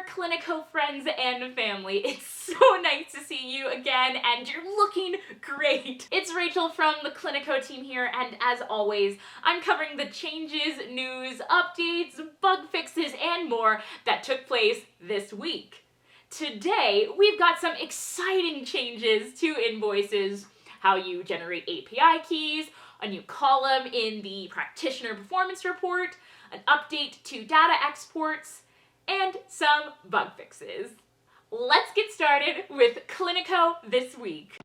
Cliniko friends and family. It's so nice to see you again, and you're looking great. It's Rachel from the Cliniko team here, and as always, I'm covering the changes, news, updates, bug fixes, and more that took place this week. Today, we've got some exciting changes to Invoices, how you generate API keys, a new column in the Practitioner Performance Report, an update to data exports, and some bug fixes. Let's get started with Cliniko This Week.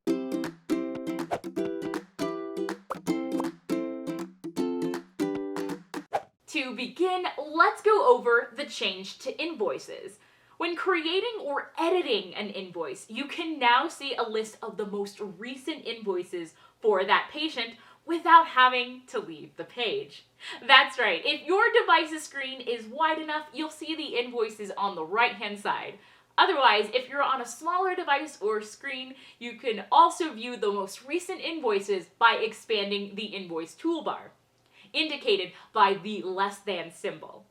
To begin, let's go over the change to invoices. When creating or editing an invoice, you can now see a list of the most recent invoices for that patient without having to leave the page. That's right, if your device's screen is wide enough, you'll see the invoices on the right-hand side. Otherwise, if you're on a smaller device or screen, you can also view the most recent invoices by expanding the invoice toolbar, indicated by the less than symbol.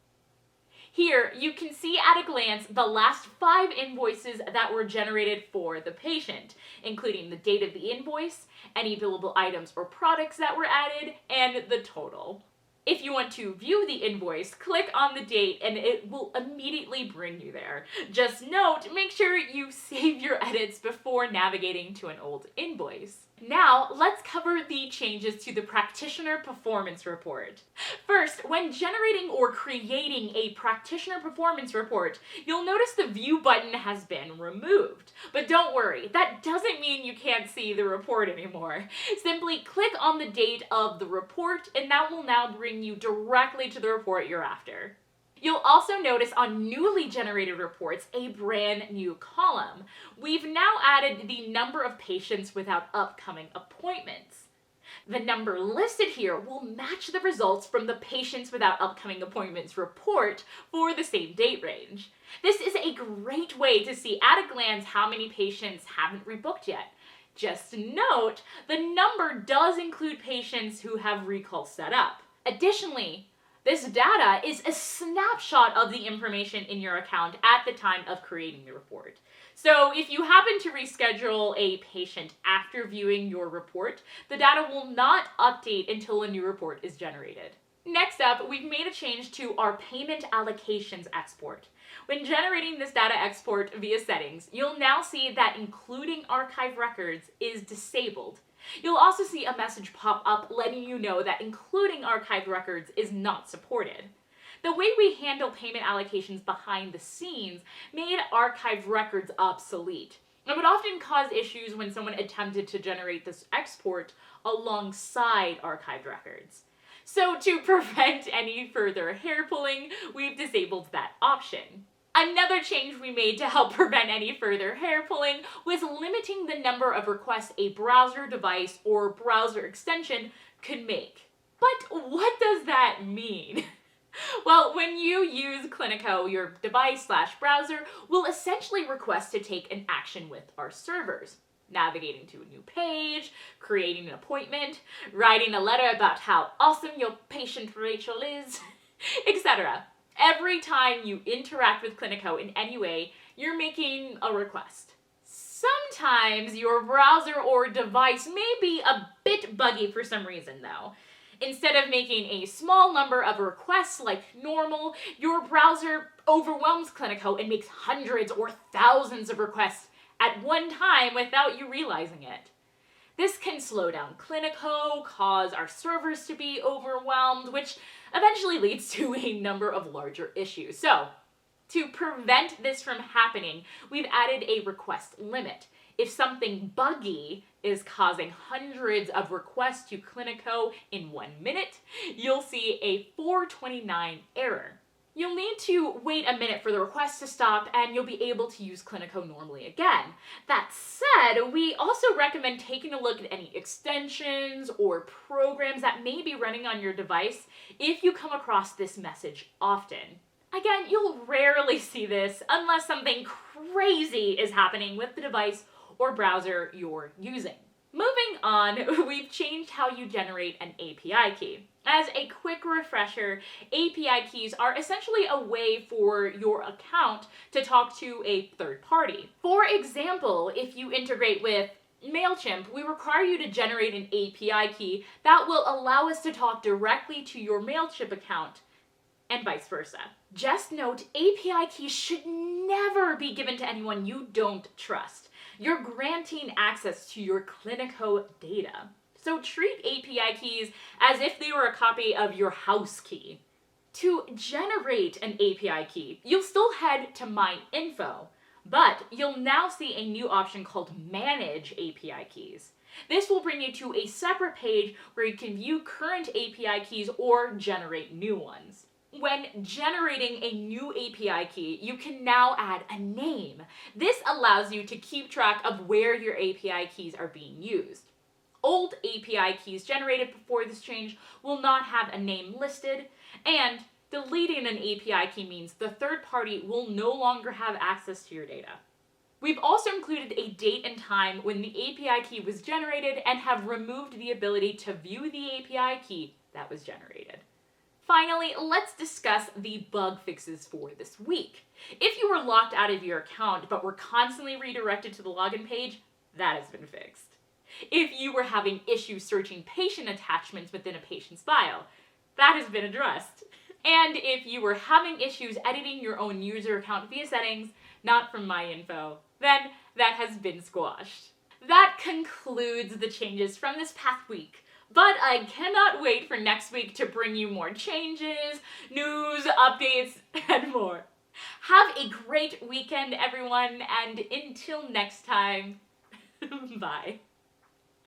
Here, you can see at a glance the last 5 invoices that were generated for the patient, including the date of the invoice, any billable items or products that were added, and the total. If you want to view the invoice, click on the date and it will immediately bring you there. Just note, make sure you save your edits before navigating to an old invoice. Now, let's cover the changes to the Practitioner Performance Report. First, when generating or creating a Practitioner Performance Report, you'll notice the View button has been removed. But don't worry, that doesn't mean you can't see the report anymore. Simply click on the date of the report, and that will now bring you directly to the report you're after. You'll also notice on newly generated reports a brand new column. We've now added the number of patients without upcoming appointments. The number listed here will match the results from the patients without upcoming appointments report for the same date range. This is a great way to see at a glance how many patients haven't rebooked yet. Just note, the number does include patients who have recalls set up. Additionally, this data is a snapshot of the information in your account at the time of creating the report. So if you happen to reschedule a patient after viewing your report, the data will not update until a new report is generated. Next up, we've made a change to our payment allocations export. When generating this data export via settings, you'll now see that including archive records is disabled. You'll also see a message pop up letting you know that including archived records is not supported. The way we handle payment allocations behind the scenes made archived records obsolete. It would often cause issues when someone attempted to generate this export alongside archived records. So to prevent any further hair pulling, we've disabled that option. Another change we made to help prevent any further hair pulling was limiting the number of requests a browser device or browser extension could make. But what does that mean? Well, when you use Cliniko, your device/browser will essentially request to take an action with our servers. Navigating to a new page, creating an appointment, writing a letter about how awesome your patient Rachel is, etc. Every time you interact with Cliniko in any way, you're making a request. Sometimes your browser or device may be a bit buggy for some reason though. Instead of making a small number of requests like normal, your browser overwhelms Cliniko and makes hundreds or thousands of requests at one time without you realizing it. This can slow down Cliniko, cause our servers to be overwhelmed, which eventually leads to a number of larger issues. So, to prevent this from happening, we've added a request limit. If something buggy is causing hundreds of requests to Cliniko in 1 minute, you'll see a 429 error. You'll need to wait a minute for the request to stop and you'll be able to use Cliniko normally again. That said, we also recommend taking a look at any extensions or programs that may be running on your device if you come across this message often. Again, you'll rarely see this unless something crazy is happening with the device or browser you're using. Moving on, we've changed how you generate an API key. As a quick refresher, API keys are essentially a way for your account to talk to a third party. For example, if you integrate with MailChimp, we require you to generate an API key that will allow us to talk directly to your MailChimp account, and vice versa. Just note, API keys should never be given to anyone you don't trust. You're granting access to your Cliniko data. So treat API keys as if they were a copy of your house key. To generate an API key, you'll still head to My Info, but you'll now see a new option called Manage API Keys. This will bring you to a separate page where you can view current API keys or generate new ones. When generating a new API key, you can now add a name. This allows you to keep track of where your API keys are being used. Old API keys generated before this change will not have a name listed, and deleting an API key means the third party will no longer have access to your data. We've also included a date and time when the API key was generated and have removed the ability to view the API key that was generated. Finally, let's discuss the bug fixes for this week. If you were locked out of your account but were constantly redirected to the login page, that has been fixed. If you were having issues searching patient attachments within a patient's file, that has been addressed. And if you were having issues editing your own user account via settings, not from My Info, then that has been squashed. That concludes the changes from this past week. But I cannot wait for next week to bring you more changes, news, updates, and more. Have a great weekend, everyone, and until next time, bye.